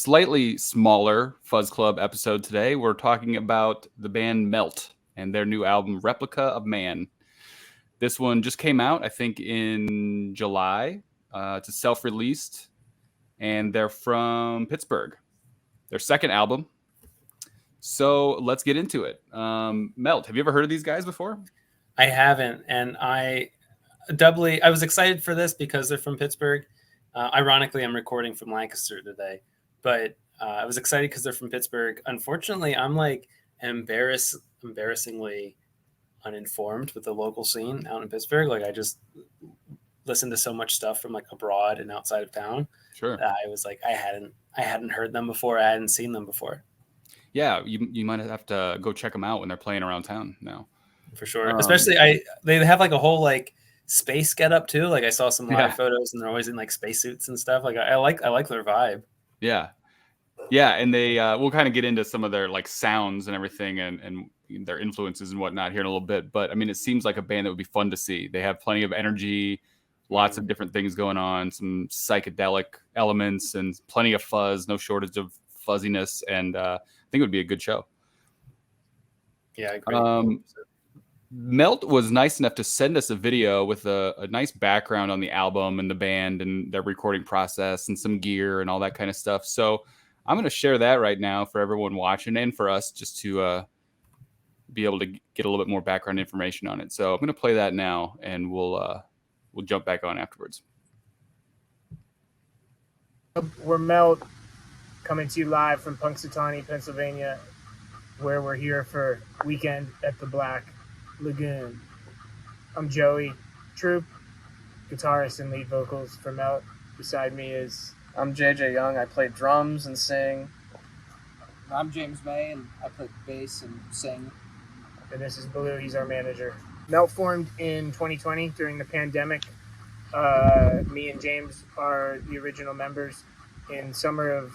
slightly smaller Fuzz Club episode today. We're talking about the band Melt and their new album, Replica of Man. This one just came out, I think, in July. It's a self-released, and they're from Pittsburgh. Their second album. So let's get into it. Melt, have you ever heard of these guys before? I haven't, and I was excited for this because they're from Pittsburgh. Ironically, I'm recording from Lancaster today, but I was excited because they're from Pittsburgh. Unfortunately, I'm like embarrassingly uninformed with the local scene out in Pittsburgh. Like I just listened to so much stuff from like abroad and outside of town. Sure. That I was like, I hadn't heard them before. I hadn't seen them before. Yeah, you might have to go check them out when they're playing around town now. For sure. Especially they have like a whole like space get up too. Like I saw some live photos and they're always in like spacesuits and stuff. Like I like their vibe. Yeah, and they we'll kind of get into some of their like sounds and everything and their influences and whatnot here in a little bit. But I mean, it seems like a band that would be fun to see. They have plenty of energy, lots of different things going on, some psychedelic elements, and plenty of fuzz. No shortage of fuzziness, and I think it would be a good show. Yeah, I agree. Melt was nice enough to send us a video with a nice background on the album and the band and their recording process and some gear and all that kind of stuff. So I'm going to share that right now for everyone watching and for us just to be able to get a little bit more background information on it. So I'm going to play that now and we'll jump back on afterwards. We're Melt, coming to you live from Punxsutawney, Pennsylvania, where we're here for Weekend at the Black Lagoon. I'm Joey Troop, guitarist and lead vocals for Melt. Beside me is... I'm JJ Young. I play drums and sing. I'm James May, and I play bass and sing. And this is Baloo. He's our manager. Melt formed in 2020 during the pandemic. Me and James are the original members. In summer of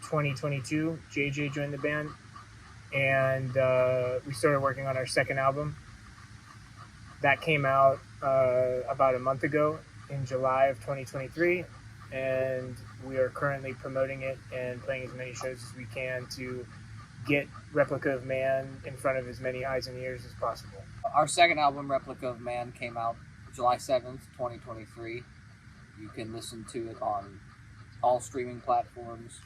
2022, JJ joined the band, and we started working on our second album. That came out about a month ago in July of 2023, and we are currently promoting it and playing as many shows as we can to get Replica of Man in front of as many eyes and ears as possible. Our second album, Replica of Man, came out July 7th, 2023. You can listen to it on all streaming platforms.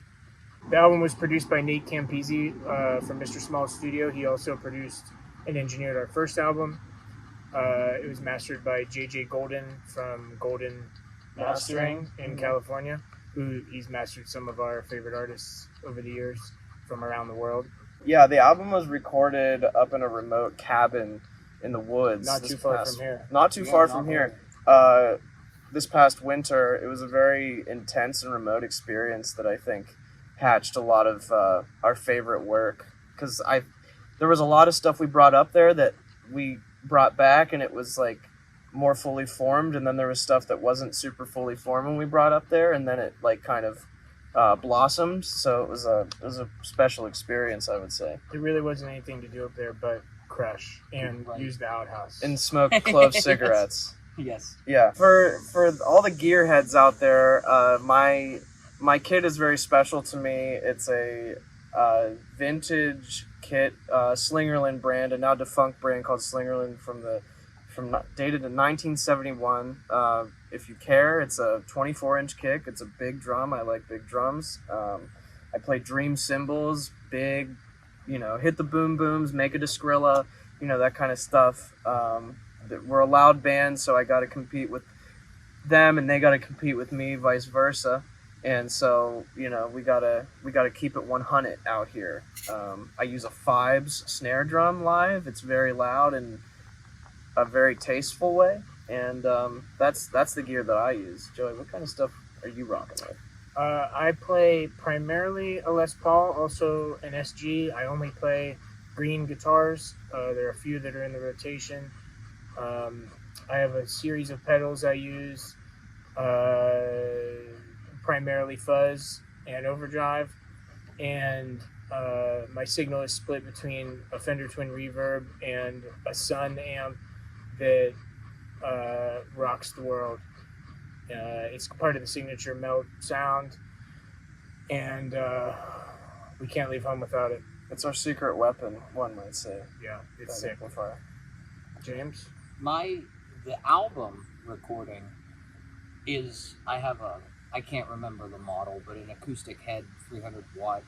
The album was produced by Nate Campisi from Mr. Small Studio. He also produced and engineered our first album. It was mastered by JJ Golden from Golden Mastering in California, who he's mastered some of our favorite artists over the years from around the world. Yeah, the album was recorded up in a remote cabin in the woods. Not too far from here. Not too far from here. This past winter, it was a very intense and remote experience that I think hatched a lot of our favorite work. Because there was a lot of stuff we brought up there that we brought back, and it was like more fully formed, and then there was stuff that wasn't super fully formed when we brought up there, and then it like kind of blossomed. So it was a special experience, I would say. There really wasn't anything to do up there but crush and use the outhouse and smoke clove cigarettes. Yes. Yeah. For all the gearheads out there, my kit is very special to me. It's a vintage kit, Slingerland brand, a now defunct brand called Slingerland dated in 1971. If you care, it's a 24-inch kick. It's a big drum. I like big drums. I play dream cymbals, big, hit the boom booms, make it a Skrilla, that kind of stuff. We're a loud band, so I got to compete with them, and they got to compete with me, vice versa. And so, we gotta keep it 100 out here. I use a Fibes snare drum live. It's very loud and a very tasteful way. And that's the gear that I use. Joey, what kind of stuff are you rocking with? I play primarily a Les Paul, also an SG. I only play green guitars. There are a few that are in the rotation. I have a series of pedals I use. Primarily fuzz and overdrive, and my signal is split between a Fender Twin Reverb and a Sun amp that rocks the world. It's part of the signature Melt sound. and we can't leave home without it. It's our secret weapon, one might say. Yeah, it's That sick. amplifier. James? The album recording is, I can't remember the model, but an acoustic head, 300 watt.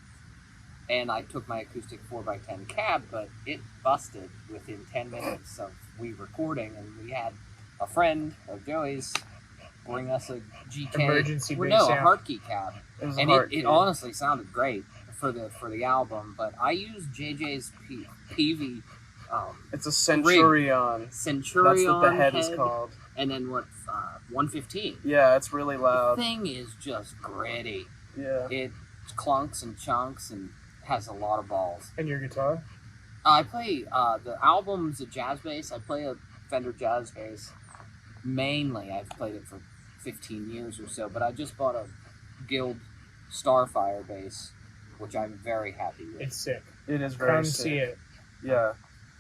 And I took my acoustic 4x10 cab, but it busted within 10 minutes of we recording, and we had a friend of Joey's bring us a GK. Emergency well, bass no, a amp. Hartke cab. It was And a hard it honestly sounded great for the album, but I used JJ's PV It's a Centurion. Centurion. That's what the head is called. And then 115. Yeah, it's really The loud. thing is just gritty. Yeah. It clunks and chunks and has a lot of balls. And your guitar? I play the album's a jazz bass. I play a Fender jazz bass. Mainly, I've played it for 15 years or so, but I just bought a Guild Starfire bass, which I'm very happy with. It's sick. It is very Come sick. see it. Yeah.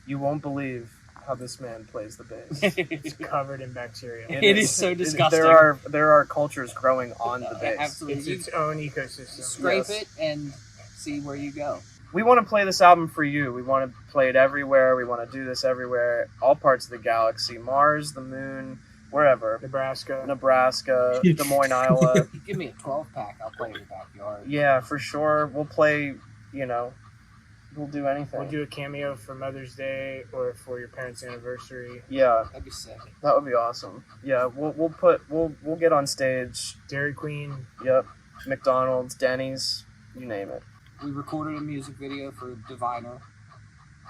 You won't believe how this man plays the bass. It's covered in bacteria. It is so disgusting. There are cultures growing on the bass. Absolutely. It's its own ecosystem. Scrape Yes. it and see where you go. We want to play this album for you. We want to play it everywhere. We want to do this everywhere. All parts of the galaxy. Mars, the moon, wherever. Nebraska. Nebraska, Des Moines, Iowa. You give me a 12-pack, I'll play in your backyard. Yeah, for sure. We'll play, we'll do anything. We'll do a cameo for Mother's Day or for your parents' anniversary. Yeah, That'd be sick. that would be awesome. Yeah, we'll get on stage. Dairy Queen. Yep. McDonald's, Denny's, you name it. We recorded a music video for Diviner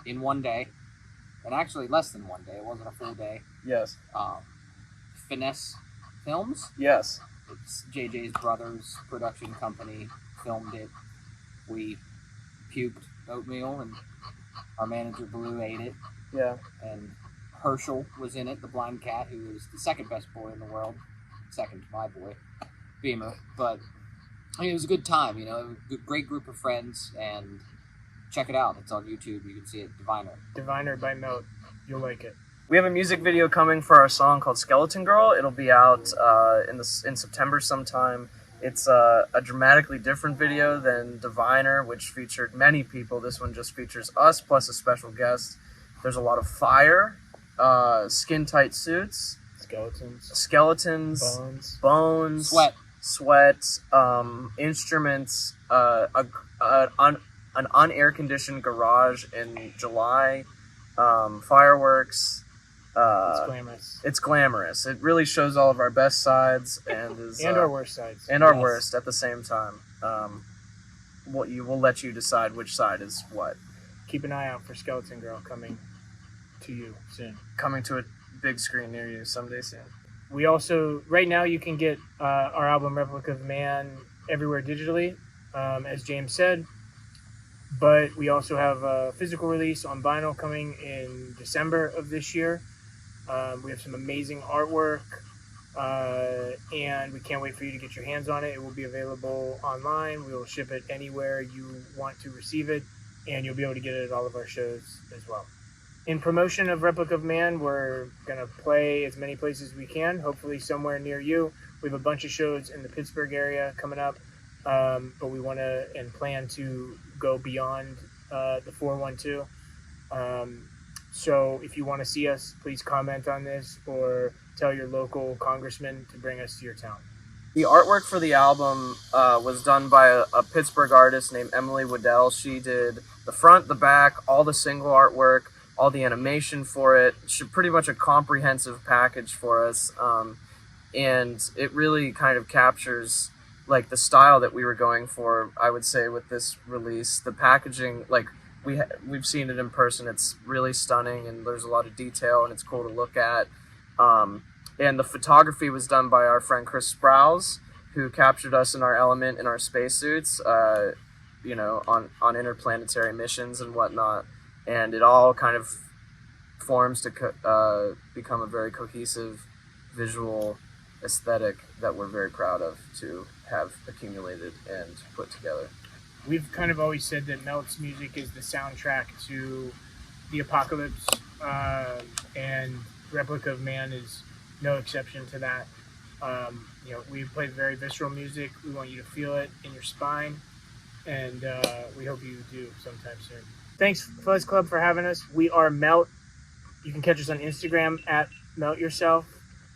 in one day. And actually less than one day. It wasn't a full day. Yes. Finesse Films. Yes. It's JJ's brother's production company. Filmed it. We puked oatmeal and our manager Blue ate it. Yeah. And Herschel was in it, the blind cat, who is the second best boy in the world. Second to my boy, Beamer. But I mean, it was a good time, a great group of friends, and check it out. It's on YouTube. You can see it, Diviner. Diviner by Melt. You'll like it. We have a music video coming for our song called Skeleton Girl. It'll be out in September sometime. It's a dramatically different video than Diviner, which featured many people. This one just features us plus a special guest. There's a lot of fire, skin-tight suits, skeletons, bones, sweat, instruments, an unair-conditioned garage in July, fireworks. It's glamorous. It's glamorous. It really shows all of our best sides and is and our worst sides. and our Yes. worst at the same time. We'll let you decide which side is what. Keep an eye out for Skeleton Girl coming to you soon. Coming to a big screen near you someday soon. We also, right now, you can get our album Replica of Man everywhere digitally, as James said. But we also have a physical release on vinyl coming in December of this year. We have some amazing artwork, and we can't wait for you to get your hands on it. It will be available online. We will ship it anywhere you want to receive it, and you'll be able to get it at all of our shows as well. In promotion of Replica of Man, we're going to play as many places as we can, hopefully somewhere near you. We have a bunch of shows in the Pittsburgh area coming up, but we want to and plan to go beyond the 412. So if you want to see us, please comment on this or tell your local congressman to bring us to your town. The artwork for the album was done by a Pittsburgh artist named Emily Waddell. She did the front, the back, all the single artwork, all the animation for it. Pretty much a comprehensive package for us. And it really kind of captures like the style that we were going for, I would say, with this release. The packaging, like we've seen it in person. It's really stunning and there's a lot of detail and it's cool to look at. And the photography was done by our friend Chris Sprouse, who captured us in our element in our spacesuits, on interplanetary missions and whatnot. And it all kind of forms to become a very cohesive visual aesthetic that we're very proud of to have accumulated and put together. We've kind of always said that Melt's music is the soundtrack to the apocalypse, and Replica of Man is no exception to that. We play very visceral music. We want you to feel it in your spine, and we hope you do sometime soon. Thanks, Fuzz Club, for having us. We are Melt. You can catch us on Instagram at Melt Yourself.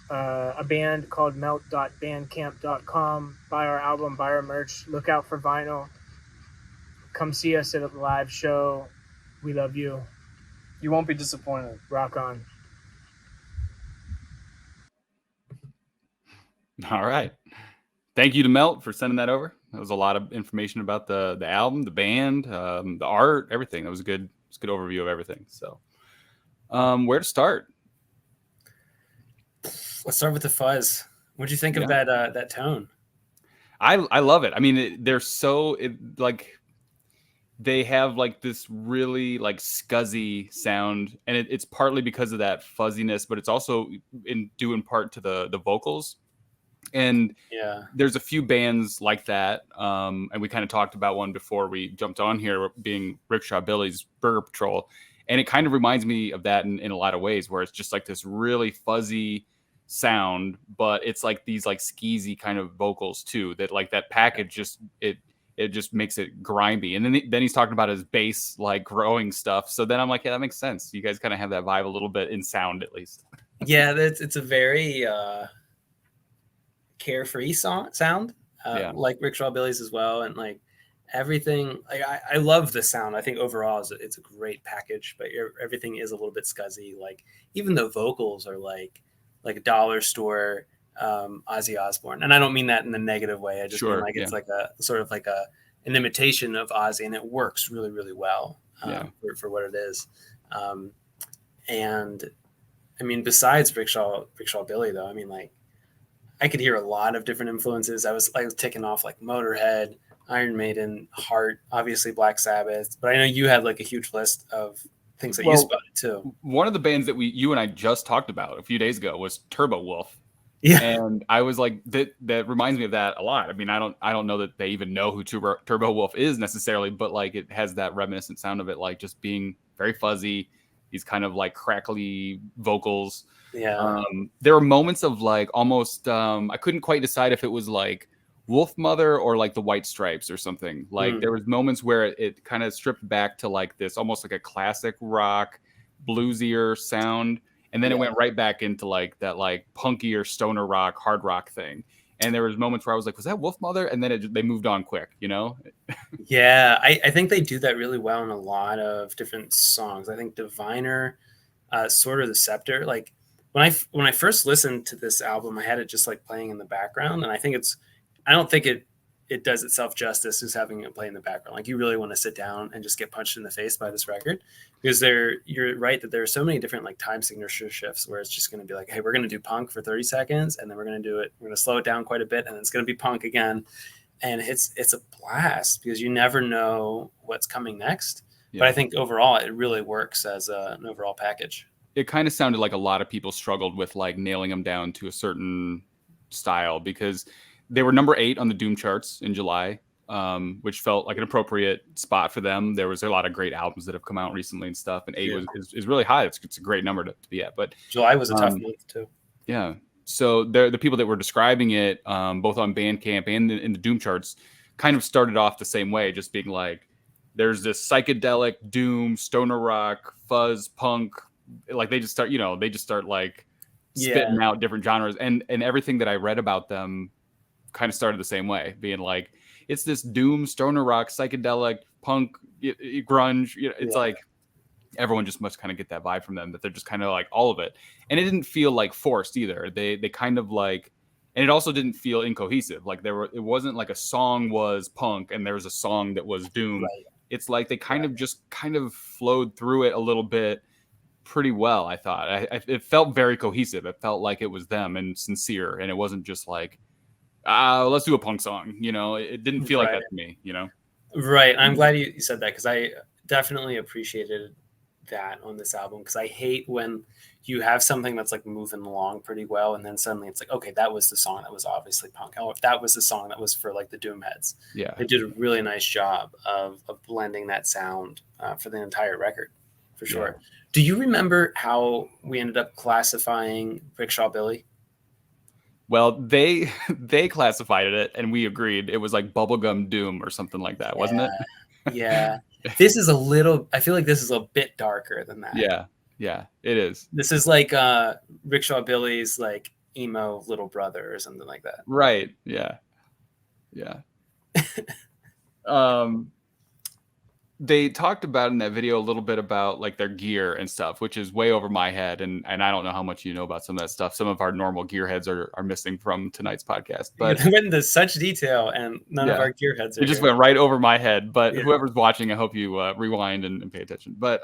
A band called melt.bandcamp.com. Buy our album, buy our merch. Look out for vinyl. Come see us at a live show. We love you. You won't be disappointed. Rock on. All right. Thank you to Melt for sending that over. That was a lot of information about the album, the band, the art, everything. That was a good overview of everything. So, where to start? Let's start with the fuzz. What'd you think of that tone? I love it. I mean, they're so they have like this really like scuzzy sound, and it's partly because of that fuzziness, but it's also due in part to the vocals. And there's a few bands like that, and we kind of talked about one before we jumped on here, being Rickshaw Billy's Burger Patrol, and it kind of reminds me of that in a lot of ways, where it's just like this really fuzzy sound, but it's like these like skeezy kind of vocals too, that like that package just it just makes it grimy. And then he's talking about his bass like growing stuff, so then I'm like, yeah, that makes sense. You guys kind of have that vibe a little bit in sound, at least. Yeah, it's a very carefree sound, like Rickshaw Billy's as well, and like everything. Like I love the sound. I think overall it's a great package, but everything is a little bit scuzzy. Like even the vocals are like a dollar store Ozzy Osbourne, and I don't mean that in a negative way. I just mean like it's like a sort of like an imitation of Ozzy, and it works really, really well for what it is. And I mean, besides Rickshaw Billy, though, I mean, like I could hear a lot of different influences. I was ticking off like Motorhead, Iron Maiden, Heart, obviously Black Sabbath, but I know you had like a huge list of things that you spotted too. One of the bands that you and I just talked about a few days ago was Turbo Wolf. Yeah. And I was like, that reminds me of that a lot. I mean, I don't know that they even know who Turbo Wolf is necessarily, but like it has that reminiscent sound of it, like just being very fuzzy, these kind of like crackly vocals. Yeah. There were moments of like almost I couldn't quite decide if it was like Wolf Mother or like the White Stripes or something. Like there was moments where it kind of stripped back to like this almost like a classic rock bluesier sound, and then it went right back into like that like punkier stoner rock, hard rock thing. And there was moments where I was like, was that Wolf Mother? And then they moved on quick, you know? Yeah, I think they do that really well in a lot of different songs. I think Diviner, Sword of the Scepter, like when I first listened to this album, I had it just like playing in the background, and I don't think it does itself justice as having it play in the background. Like you really want to sit down and just get punched in the face by this record, because you're right that there are so many different like time signature shifts where it's just going to be like, hey, we're going to do punk for 30 seconds, and then we're going to slow it down quite a bit, and then it's going to be punk again, and it's a blast because you never know what's coming next. But I think overall it really works as an overall package. It kind of sounded like a lot of people struggled with like nailing them down to a certain style, because they were number 8 on the Doom charts in July, which felt like an appropriate spot for them. There was a lot of great albums that have come out recently and stuff, and 8 is really high. It's a great number to be at. But July was a tough month too. Yeah. So the people that were describing it, both on Bandcamp and in the Doom charts, kind of started off the same way, just being like, there's this psychedelic Doom, stoner rock, fuzz, punk. Like they just start like spitting out different genres, and everything that I read about them kind of started the same way, being like, it's this Doom, stoner rock, psychedelic, punk, grunge. You know, it's like everyone just must kind of get that vibe from them, that they're just kind of like all of it, and it didn't feel like forced either. They kind of like, and it also didn't feel incohesive. Like it wasn't like a song was punk and there was a song that was Doom. Right. It's like they kind of flowed through it a little bit pretty well. I thought it felt very cohesive. It felt like it was them and sincere, and it wasn't just like, let's do a punk song. You know, it didn't feel like that to me. You know, right? I'm glad you said that, because I definitely appreciated that on this album, because I hate when you have something that's like moving along pretty well, and then suddenly it's like, okay, that was the song that was obviously punk. Oh, that was the song that was for like the Doom heads. Yeah, they did a really nice job of blending that sound for the entire record, for sure. Yeah. Do you remember how we ended up classifying Rickshaw Billy? Well, they they classified it, and we agreed it was like bubblegum doom or something like that, wasn't it? Yeah. This is a little. I feel like this is a bit darker than that. Yeah, it is. This is like Rickshaw Billy's like emo little brother or something like that. Right. Yeah. Um, they talked about in that video a little bit about like their gear and stuff, which is way over my head, and I don't know how much you know about some of that stuff. Some of our normal gearheads are missing from tonight's podcast, but they went into such detail, and none of our gearheads are. It just went right over my head. But whoever's watching, I hope you rewind and pay attention. But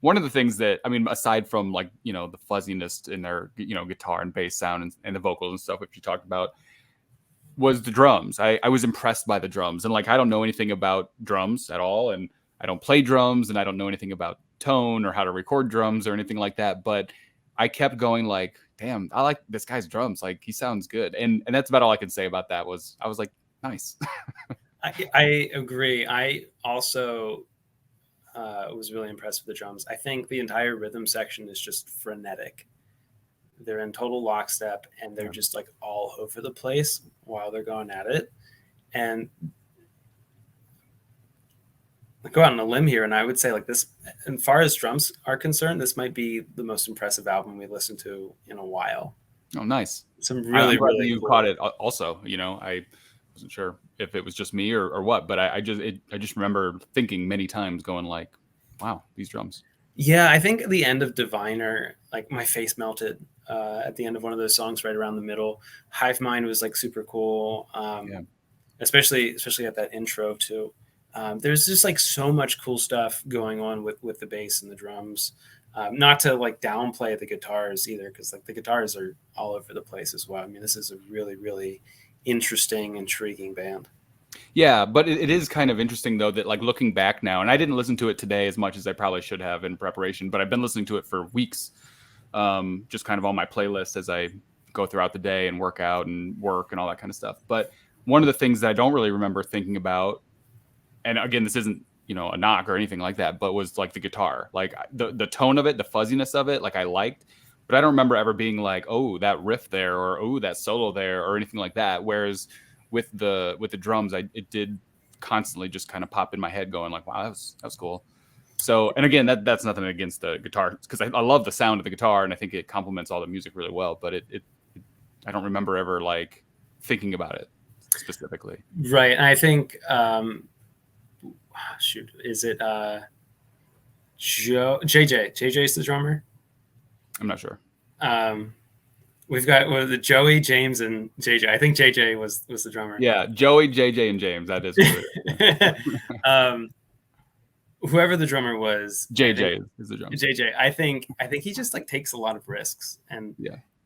one of the things that, I mean, aside from like, you know, the fuzziness in their, you know, guitar and bass sound and the vocals and stuff, which you talked about, was the drums. I was impressed by the drums, and like, I don't know anything about drums at all, and I don't play drums, and I don't know anything about tone or how to record drums or anything like that. But I kept going like, damn, I like this guy's drums. Like, he sounds good. And that's about all I could say about that. Was I was like, nice. I agree. I also was really impressed with the drums. I think the entire rhythm section is just frenetic. They're in total lockstep, and they're just like all over the place while they're going at it. And I go out on a limb here, and I would say like this, as far as drums are concerned, this might be the most impressive album we listened to in a while. Oh, nice. Some really you cool. caught it also. You know, I wasn't sure if it was just me or what, but I just remember thinking many times, going like, wow, these drums. Yeah, I think at the end of Diviner, like my face melted at the end of one of those songs right around the middle. Hive Mind was like super cool, especially at that intro too. There's just like so much cool stuff going on with the bass and the drums. Not to like downplay the guitars either, because like the guitars are all over the place as well. I mean, this is a really, really interesting, intriguing band. Yeah, but it is kind of interesting though that like looking back now, and I didn't listen to it today as much as I probably should have in preparation, but I've been listening to it for weeks, just kind of on my playlist as I go throughout the day and work out and work and all that kind of stuff. But one of the things that I don't really remember thinking about, and again, this isn't, you know, a knock or anything like that, but was like the guitar, like the tone of it, the fuzziness of it, like I liked, but I don't remember ever being like, oh, that riff there, or oh, that solo there, or anything like that. Whereas with the drums, it did constantly just kind of pop in my head, going like, wow, that was cool. So, and again, that's nothing against the guitar, because I love the sound of the guitar, and I think it complements all the music really well. But I don't remember ever like thinking about it specifically. Right, and I think. Shoot, is it JJ? JJ's the drummer? I'm not sure. We've got the Joey, James, and JJ. I think JJ was the drummer. Yeah, Joey, JJ, and James. That is what it is. Whoever the drummer was, JJ is the drummer. JJ. I think he just like takes a lot of risks, and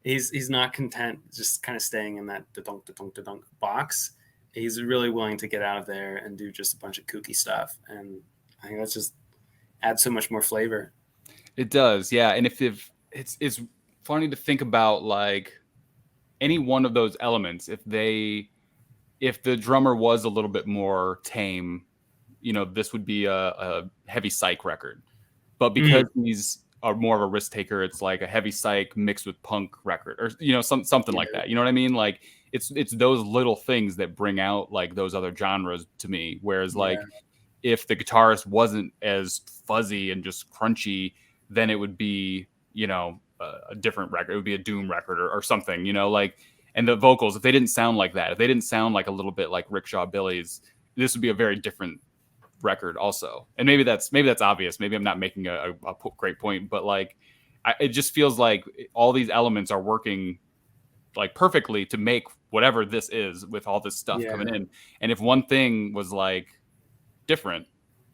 he's not content just kind of staying in that da-dunk box. He's really willing to get out of there and do just a bunch of kooky stuff. And I think that's just adds so much more flavor. It does. Yeah. And if it's funny to think about like any one of those elements, if the drummer was a little bit more tame, you know, this would be a heavy Psych record, but because he's more of a risk taker, it's like a heavy Psych mixed with punk record, or, you know, something like that. You know what I mean? Like, it's those little things that bring out like those other genres to me. Whereas like if the guitarist wasn't as fuzzy and just crunchy, then it would be, you know, a different record. It would be a doom record or something, you know, like, and the vocals, if they didn't sound like that, if they didn't sound like a little bit like Rickshaw Billy's, this would be a very different record also. And maybe that's obvious. Maybe I'm not making a great point, but like, it just feels like all these elements are working like perfectly to make whatever this is with all this stuff coming in. And if one thing was like different,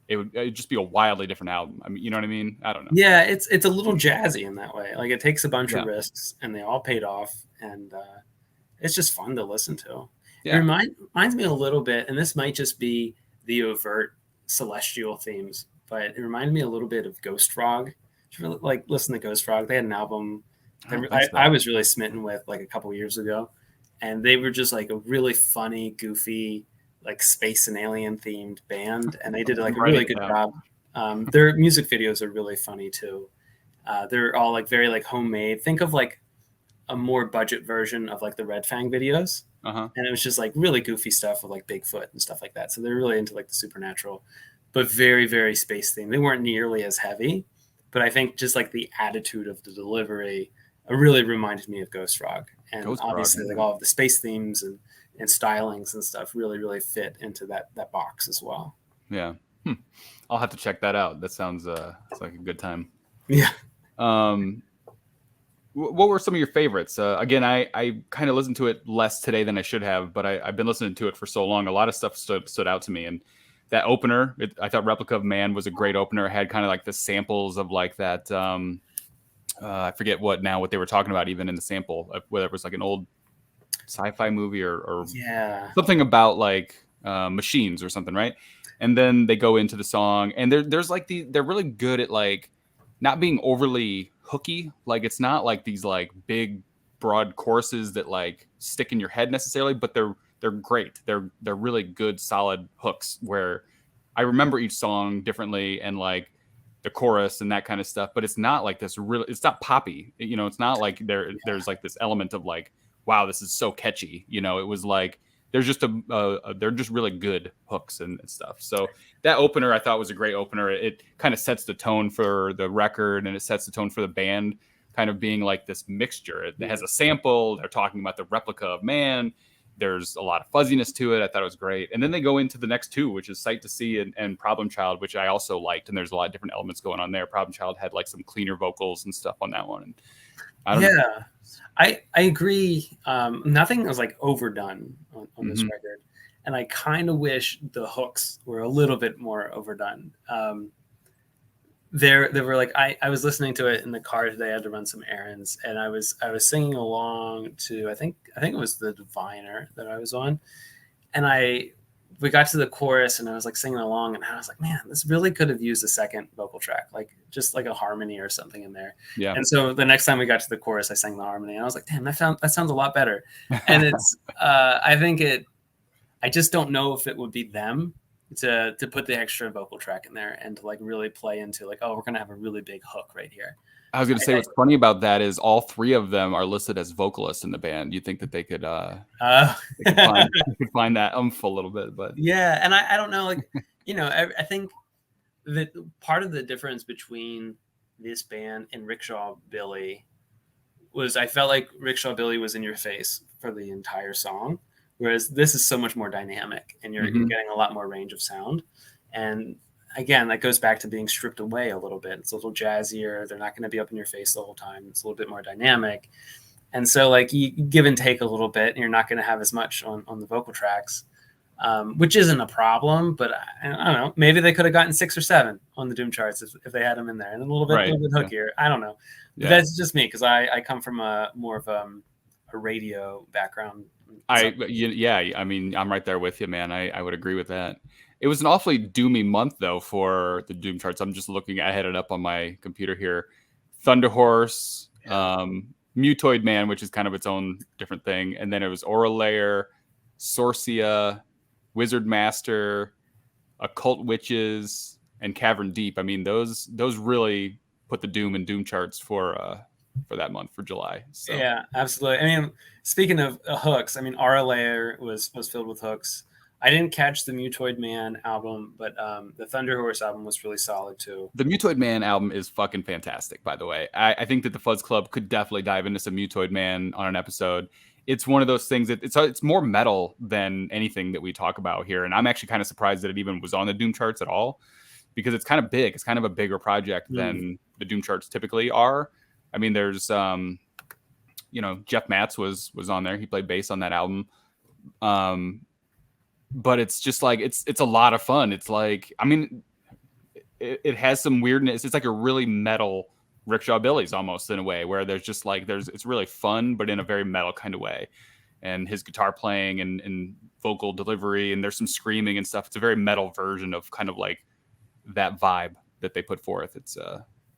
it'd just be a wildly different album. I mean, you know what I mean? I don't know. Yeah, it's a little jazzy in that way. Like it takes a bunch of risks, and they all paid off, and it's just fun to listen to. It reminds me a little bit, and this might just be the overt celestial themes, but it reminded me a little bit of Ghost Frog. Like listen to Ghost Frog. They had an album I was really smitten with like a couple years ago, and they were just like a really funny, goofy, like space and alien themed band, and they did like a really good job. Their music videos are really funny too. They're all like very like homemade. Think of like a more budget version of like the Red Fang videos. And it was just like really goofy stuff with like Bigfoot and stuff like that. So they're really into like the supernatural, but very, very space themed. They weren't nearly as heavy, but I think just like the attitude of the delivery really reminded me of Ghost Frog. And obviously like all of the space themes and stylings and stuff really, really fit into that box as well. Yeah. I'll have to check that out. That sounds it's like a good time. Yeah. What were some of your favorites? Again, I kind of listened to it less today than I should have, but I've been listening to it for so long. A lot of stuff stood out to me. And that opener, I thought Replica of Man was a great opener. It had kind of like the samples of like that. I forget what they were talking about, even in the sample, whether it was like an old sci-fi movie or something about like machines or something, right? And then they go into the song, and there's like they're really good at like not being overly hooky. Like it's not like these like big broad choruses that like stick in your head necessarily, but they're great. They're really good solid hooks where I remember each song differently and like the chorus and that kind of stuff, but it's not like this really, it's not poppy, you know, it's not like there's like this element of like, wow, this is so catchy, you know. It was like there's just they're just really good hooks and stuff. So that opener I thought was a great opener. It kind of sets the tone for the record, and it sets the tone for the band kind of being like this mixture. It has a sample. They're talking about the Replica of Man. There's a lot of fuzziness to it. I thought it was great. And then they go into the next two, which is Sight to See and Problem Child, which I also liked. And there's a lot of different elements going on there. Problem Child had like some cleaner vocals and stuff on that one. And I don't know. I agree. Nothing was like overdone on this record. And I kind of wish the hooks were a little bit more overdone. There were like, I was listening to it in the car today. I had to run some errands, and I was singing along to, I think it was the Diviner that I was on. And we got to the chorus, and I was like singing along, and I was like, man, this really could have used a second vocal track, like just like a harmony or something in there. Yeah. And so the next time we got to the chorus, I sang the harmony, and I was like, damn, that sounds a lot better. And it's, I just don't know if it would be them to put the extra vocal track in there and to like really play into like, oh, we're gonna have a really big hook right here. I was gonna say what's funny about that is all three of them are listed as vocalists in the band. You think that they could find that a little bit, but yeah. And I don't know, like, you know, I think that part of the difference between this band and Rickshaw Billy was I felt like Rickshaw Billy was in your face for the entire song, whereas this is so much more dynamic, and you're getting a lot more range of sound. And again, that goes back to being stripped away a little bit. It's a little jazzier. They're not going to be up in your face the whole time. It's a little bit more dynamic. And so like you give and take a little bit, and you're not going to have as much on the vocal tracks, which isn't a problem, but I don't know, maybe they could have gotten 6 or 7 on the Doom charts if they had them in there, and a little bit hookier. I don't know. But that's just me, because I come from more of a radio background. I mean, I'm right there with you, man. I would agree with that. It was an awfully doomy month, though, for the Doom charts. I'm just looking. I had it up on my computer here. Thunder Horse, Mutoid Man, which is kind of its own different thing. And then it was Aura Layer, Sorcia, Wizard Master, Occult Witches, and Cavern Deep. I mean, those really put the Doom and Doom charts for that month, for July. So. Yeah, absolutely. I mean, speaking of hooks, I mean, Aura Layer was filled with hooks. I didn't catch the Mutoid Man album, but the Thunder Horse album was really solid too. The Mutoid Man album is fucking fantastic, by the way. I think that the Fuzz Club could definitely dive into some Mutoid Man on an episode. It's one of those things that it's more metal than anything that we talk about here. And I'm actually kind of surprised that it even was on the Doom charts at all, because it's kind of big. It's kind of a bigger project than the Doom charts typically are. I mean, there's, Jeff Matz was on there. He played bass on that album. But it's just like, it's a lot of fun. It's like, I mean, it has some weirdness. It's like a really metal Rickshaw Billy's almost, in a way, where there's just like, it's really fun, but in a very metal kind of way. And his guitar playing and vocal delivery, and there's some screaming and stuff. It's a very metal version of kind of like that vibe that they put forth. It's,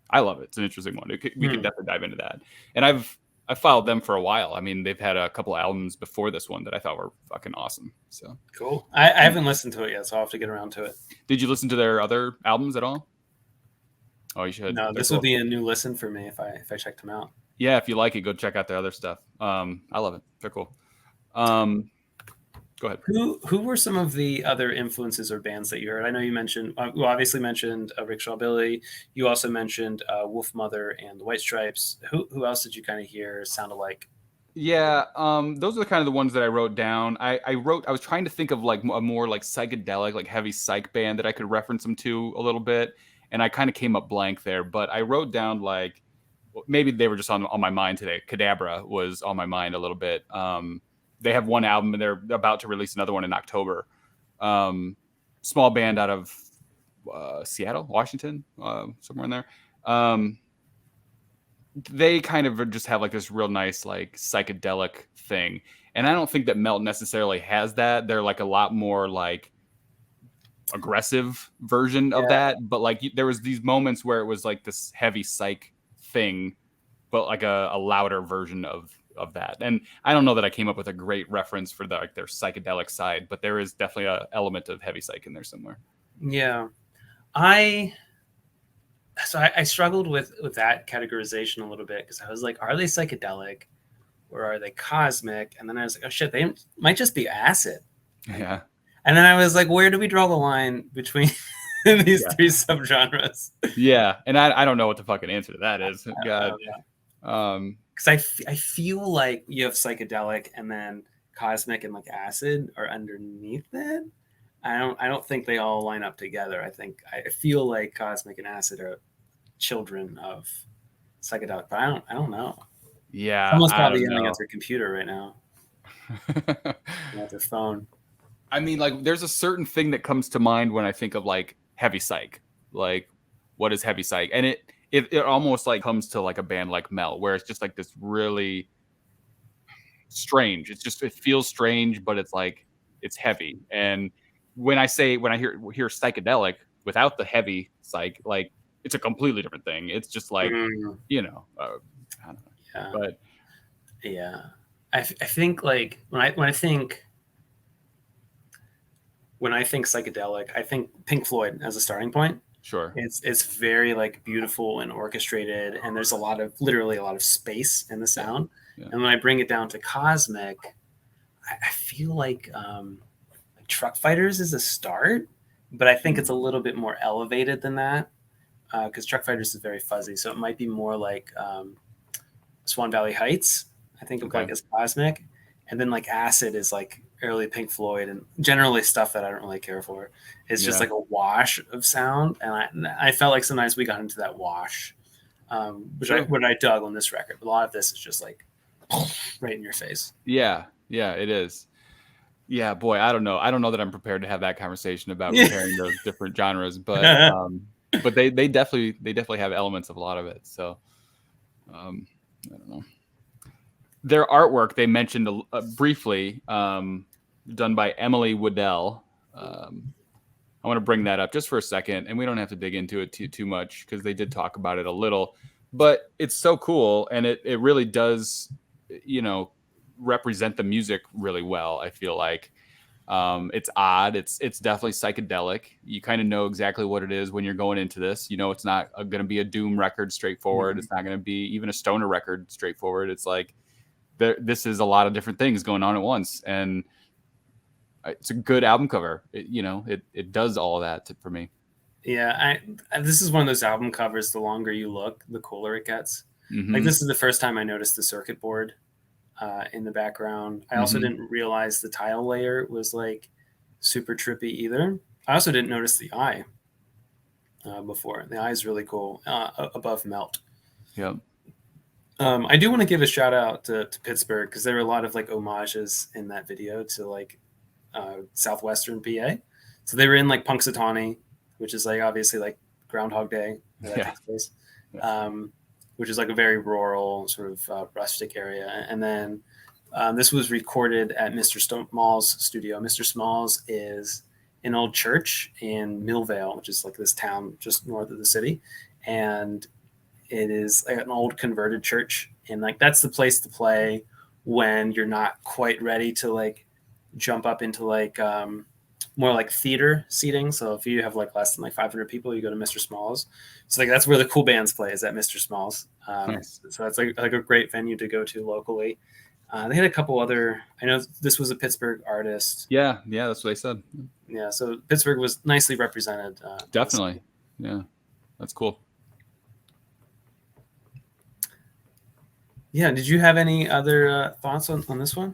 I love it. It's an interesting one. We could definitely dive into that. And I've followed them for a while. I mean, they've had a couple albums before this one that I thought were fucking awesome. So cool. I haven't listened to it yet, so I'll have to get around to it. Did you listen to their other albums at all? Oh, you should. No, this would be a new listen for me if I checked them out. Yeah, if you like it, go check out their other stuff. I love it. They're cool. Go ahead. Who were some of the other influences or bands that you heard? I know you mentioned, you obviously mentioned Rickshaw Billy. You also mentioned Wolf Mother and the White Stripes. Who else did you kind of hear sound alike? Yeah, those are kind of the ones that I wrote down. I was trying to think of like a more like psychedelic, like heavy psych band that I could reference them to a little bit, and I kind of came up blank there. But I wrote down like maybe they were just on my mind today. Cadabra was on my mind a little bit. They have one album and they're about to release another one in October. Small band out of Seattle, Washington, somewhere in there. They kind of just have like this real nice like psychedelic thing, and I don't think that Melt necessarily has that. They're like a lot more like aggressive version of that, but like there was these moments where it was like this heavy psych thing, but like a louder version of that. And I don't know that I came up with a great reference for like their psychedelic side, but there is definitely an element of heavy psych in there somewhere. Yeah, I struggled with that categorization a little bit because I was like, are they psychedelic or are they cosmic? And then I was like, oh shit, they might just be acid. Yeah. And then I was like, where do we draw the line between these three subgenres? Yeah, and I don't know what the fucking answer to that is. God. Because I feel like you have psychedelic and then cosmic and like acid are underneath it. I don't think they all line up together. I feel like cosmic and acid are children of psychedelic, but I don't know. Yeah, Someone's probably yelling at their computer right now. At their phone. I mean, like, there's a certain thing that comes to mind when I think of like heavy psych. Like, what is heavy psych? And it almost like comes to like a band like Mel, where it's just like this really strange. It feels strange, but it's like it's heavy. And when I hear psychedelic without the heavy psych, like it's a completely different thing. It's just like I don't know. Yeah. But yeah, I think like when I think psychedelic, I think Pink Floyd as a starting point. Sure. It's very like beautiful and orchestrated, and there's literally a lot of space in the sound. Yeah. And when I bring it down to cosmic, I feel like Truck Fighters is a start, but I think it's a little bit more elevated than that because Truck Fighters is very fuzzy. So it might be more like Swan Valley Heights, I think of like as cosmic. And then like Acid is like early Pink Floyd and generally stuff that I don't really care for. It's just like a wash of sound. And I felt like sometimes we got into that wash, which I dug on this record. A lot of this is just like right in your face. Yeah, it is. Yeah, boy, I don't know. I don't know that I'm prepared to have that conversation about comparing those different genres, but they definitely have elements of a lot of it. So I don't know. Their artwork they mentioned briefly, done by Emily Waddell. I want to bring that up just for a second, and we don't have to dig into it too much because they did talk about it a little, but it's so cool, and it really does, represent the music really well. I feel like it's odd. It's definitely psychedelic. You kind of know exactly what it is when you're going into this. It's not going to be a doom record straightforward. Mm-hmm. It's not going to be even a stoner record straightforward. It's like this is a lot of different things going on at once, and it's a good album cover. It does all of that for me. Yeah, this is one of those album covers. The longer you look, the cooler it gets. Mm-hmm. Like this is the first time I noticed the circuit board in the background. I also didn't realize the tile layer was like super trippy either. I also didn't notice the eye before. The eye is really cool above Melt. Yep. I do want to give a shout out to Pittsburgh because there were a lot of like homages in that video to like southwestern PA. So they were in like Punxsutawney, which is like obviously like Groundhog Day that takes place. Which is like a very rural sort of rustic area. And then this was recorded at Mr. Small's studio. Mr. Small's is an old church in Millvale, which is like this town just north of the city. And it is like an old converted church. And like, that's the place to play when you're not quite ready to like jump up into like more like theater seating. So if you have like less than like 500 people, you go to Mr. Smalls. So like that's where the cool bands play, is at Mr. Smalls. Nice. So that's like a great venue to go to locally. They had a couple other. I know this was a Pittsburgh artist. Yeah, that's what they said. Yeah, so Pittsburgh was nicely represented. Definitely. Yeah, that's cool. Yeah. Did you have any other thoughts on this one?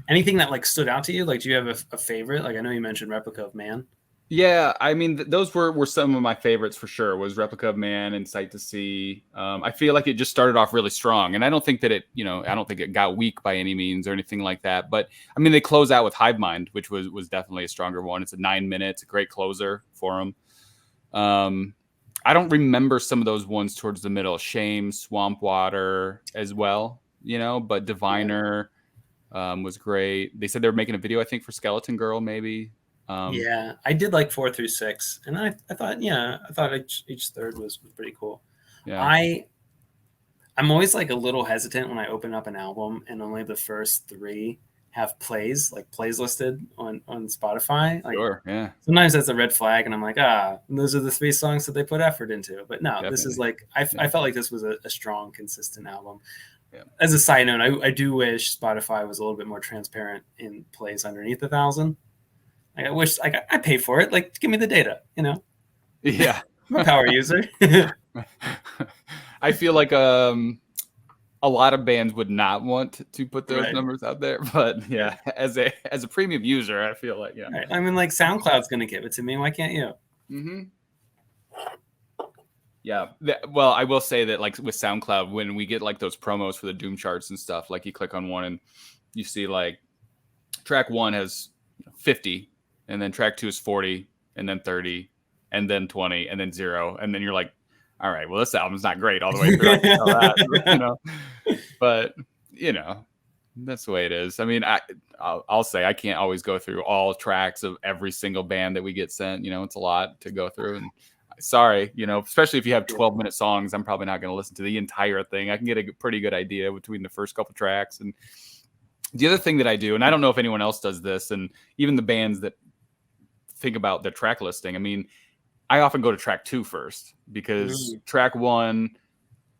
Anything that like stood out to you? Like, do you have a favorite? Like, I know you mentioned Replica of Man. Yeah, I mean, those were some of my favorites for sure. Was Replica of Man and Sight to See. I feel like it just started off really strong, and I don't think that it, I don't think it got weak by any means or anything like that. But I mean, they close out with Hive Mind, which was definitely a stronger one. It's a 9 minutes, a great closer for them. I don't remember some of those ones towards the middle. Shame, Swamp Water as well, but Diviner was great. They said they were making a video, I think, for Skeleton Girl, maybe. Yeah, I did like 4 through 6, and I thought each third was pretty cool. Yeah. I'm always like a little hesitant when I open up an album and only the first 3 have plays listed on Spotify. Like, sure, yeah. Sometimes that's a red flag, and I'm like, those are the 3 songs that they put effort into. But no, definitely. This is like I felt like this was a strong, consistent album. Yeah. As a side note, I do wish Spotify was a little bit more transparent in plays underneath 1,000. Like, I wish I pay for it. Like, give me the data, Yeah. I'm a power user. I feel like a lot of bands would not want to put those numbers out there, but yeah, as a premium user, I feel like Right. I mean, like, SoundCloud's gonna give it to me. Why can't you? Mm-hmm. Yeah. Well, I will say that, like, with SoundCloud, when we get like those promos for the Doom charts and stuff, like you click on one and you see like track 1 has 50. And then track 2 is 40, and then 30, and then 20, and then 0. And then you're like, all right, well, this album's not great all the way through. I can tell that, But, that's the way it is. I mean, I'll say I can't always go through all tracks of every single band that we get sent. It's a lot to go through. And sorry, especially if you have 12-minute songs, I'm probably not going to listen to the entire thing. I can get a pretty good idea between the first couple tracks. And the other thing that I do, and I don't know if anyone else does this, and even the bands that think about their track listing, I mean, I often go to track 2 first, because track 1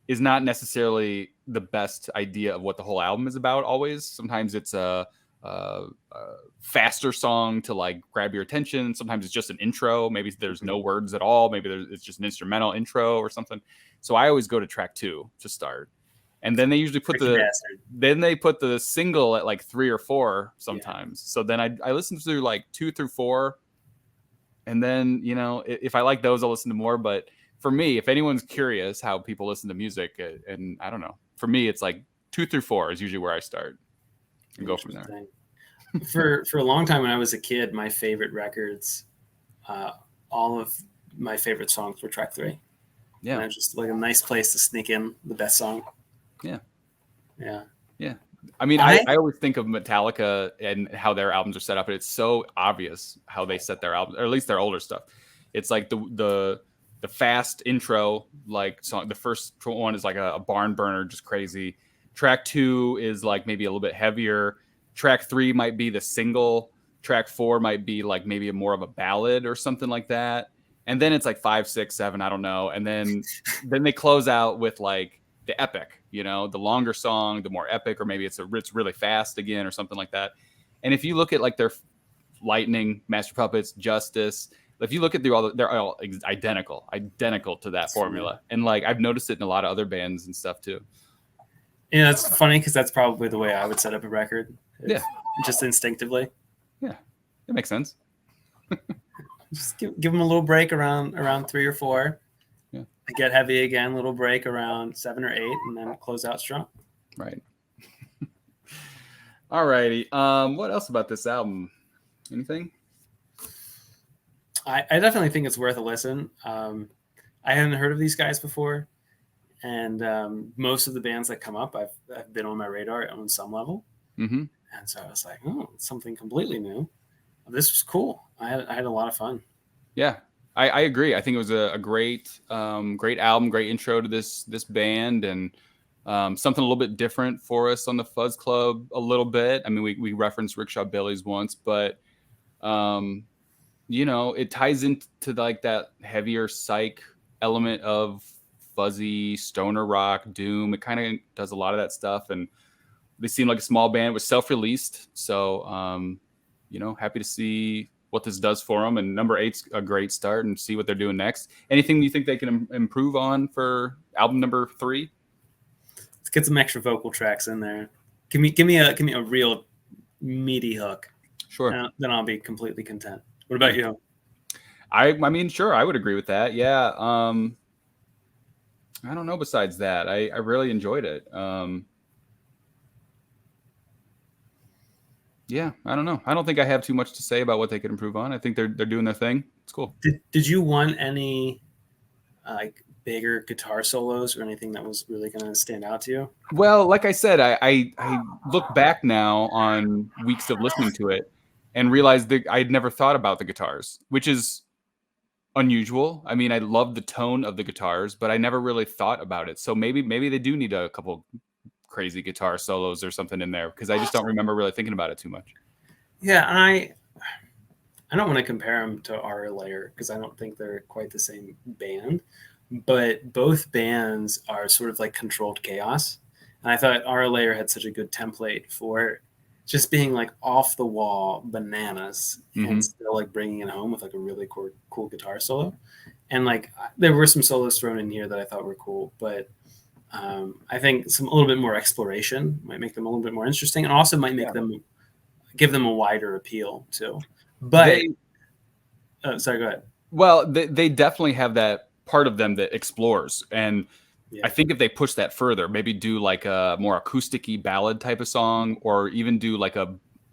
is not necessarily the best idea of what the whole album is about always. Sometimes it's a faster song to like grab your attention. Sometimes it's just an intro. Maybe there's no words at all. Maybe it's just an instrumental intro or something. So I always go to track 2 to start. And then they usually put the single at like 3 or 4 sometimes. Yeah. So then I listen to like 2 through 4. And then, if I like those, I'll listen to more. But for me, if anyone's curious how people listen to music, and I don't know, for me, it's like 2 through 4 is usually where I start and go from there. For a long time when I was a kid, my favorite records, all of my favorite songs were track 3. Yeah. And it was just like a nice place to sneak in the best song. Yeah. Yeah. Yeah. I mean, I always think of Metallica and how their albums are set up, and it's so obvious how they set their albums, or at least their older stuff. It's like the fast intro, like song. The first one is like a barn burner, just crazy. Track 2 is like maybe a little bit heavier. Track 3 might be the single. Track 4 might be like maybe more of a ballad or something like that. And then it's like 5, 6, 7, I don't know. And then they close out with like the epic, the longer song, the more epic, or maybe it's really fast again or something like that. And if you look at like their Lightning, Master Puppets, Justice, if you look at they're all identical to that formula. And like I've noticed it in a lot of other bands and stuff too. Yeah, that's funny because that's probably the way I would set up a record. Yeah, just instinctively. Yeah, it makes sense. Just give them a little break around 3 or 4. Get heavy again, little break around 7 or 8, and then close out strong. Right. All righty. What else about this album? Anything? I definitely think it's worth a listen. I hadn't heard of these guys before, and most of the bands that come up, I've been on my radar on some level. Mm-hmm. And so I was like, it's something completely new. This was cool. I had a lot of fun. Yeah. I agree. I think it was a great album, great intro to this band, and something a little bit different for us on the Fuzz Club a little bit. I mean, we referenced Rickshaw Billy's once, but you know, it ties into like that heavier psych element of fuzzy stoner rock, doom. It kind of does a lot of that stuff, and they seem like a small band. It was self-released, so you know, happy to see what this does for them. And number 8's a great start, and see what they're doing next. Anything you think they can improve on for album number 3? Let's get some extra vocal tracks in there. Give me a real meaty hook. Sure. Then I'll be completely content. What about you? I mean, sure, I would agree with that. Yeah. I don't know. Besides that, I really enjoyed it. Yeah, I don't know. I don't think I have too much to say about what they could improve on. I think they're doing their thing. It's cool. Did you want any like bigger guitar solos or anything that was really going to stand out to you? Well, like I said, I look back now on weeks of listening to it and realized that I'd never thought about the guitars, which is unusual. I mean, I love the tone of the guitars, but I never really thought about it. So maybe they do need a couple crazy guitar solos or something in there, because I just don't remember really thinking about it too much. Yeah, and I don't want to compare them to Aura Layer because I don't think they're quite the same band, but both bands are sort of like controlled chaos. And I thought Aura Layer had such a good template for just being like off the wall bananas and still like bringing it home with like a really cool guitar solo. And like there were some solos thrown in here that I thought were cool, but I think a little bit more exploration might make them a little bit more interesting, and also might make them give them a wider appeal too. But sorry, go ahead. Well, they definitely have that part of them that explores, and I think if they push that further, maybe do like a more acoustic-y ballad type of song, or even do like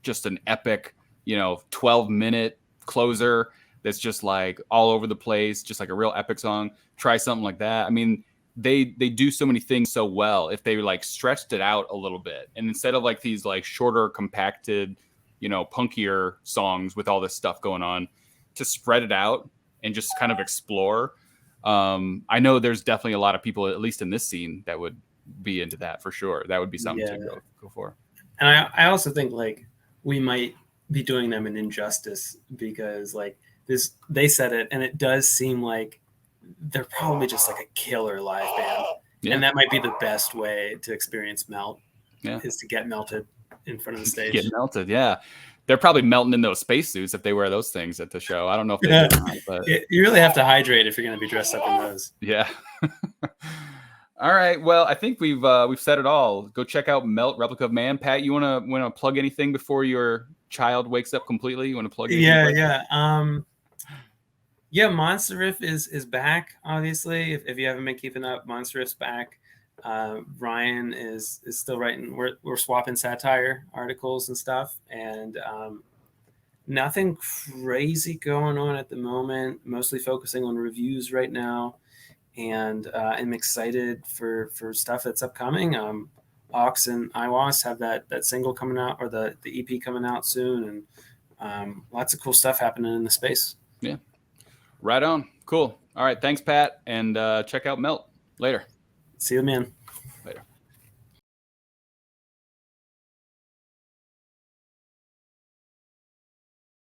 just an epic, 12-minute closer that's just like all over the place, just like a real epic song. Try something like that. I mean, they do so many things so well. If they like stretched it out a little bit, and instead of like these like shorter, compacted, punkier songs with all this stuff going on, to spread it out and just kind of explore. I know there's definitely a lot of people, at least in this scene, that would be into that for sure. That would be something to go for. And I also think like we might be doing them an injustice, because like they said it, and it does seem like they're probably just like a killer live band. Yeah. And that might be the best way to experience Melt, is to get melted in front of the stage. Get melted, yeah. They're probably melting in those spacesuits if they wear those things at the show. I don't know if they do or not, but you really have to hydrate if you're going to be dressed up in those. Yeah. All right. Well, I think we've said it all. Go check out Melt, Replica of Man. Pat, you want to plug anything before your child wakes up completely? You want to plug anything? Yeah. Monster Riff is back. Obviously, if you haven't been keeping up, Monster Riff's back. Ryan is still writing. We're swapping satire articles and stuff, and nothing crazy going on at the moment. Mostly focusing on reviews right now, and I'm excited for stuff that's upcoming. Ox and Iwas have that single coming out, or the EP coming out soon, and lots of cool stuff happening in the space. Yeah, right on. Cool. All right, thanks, Pat, and check out Melt later. See you, man.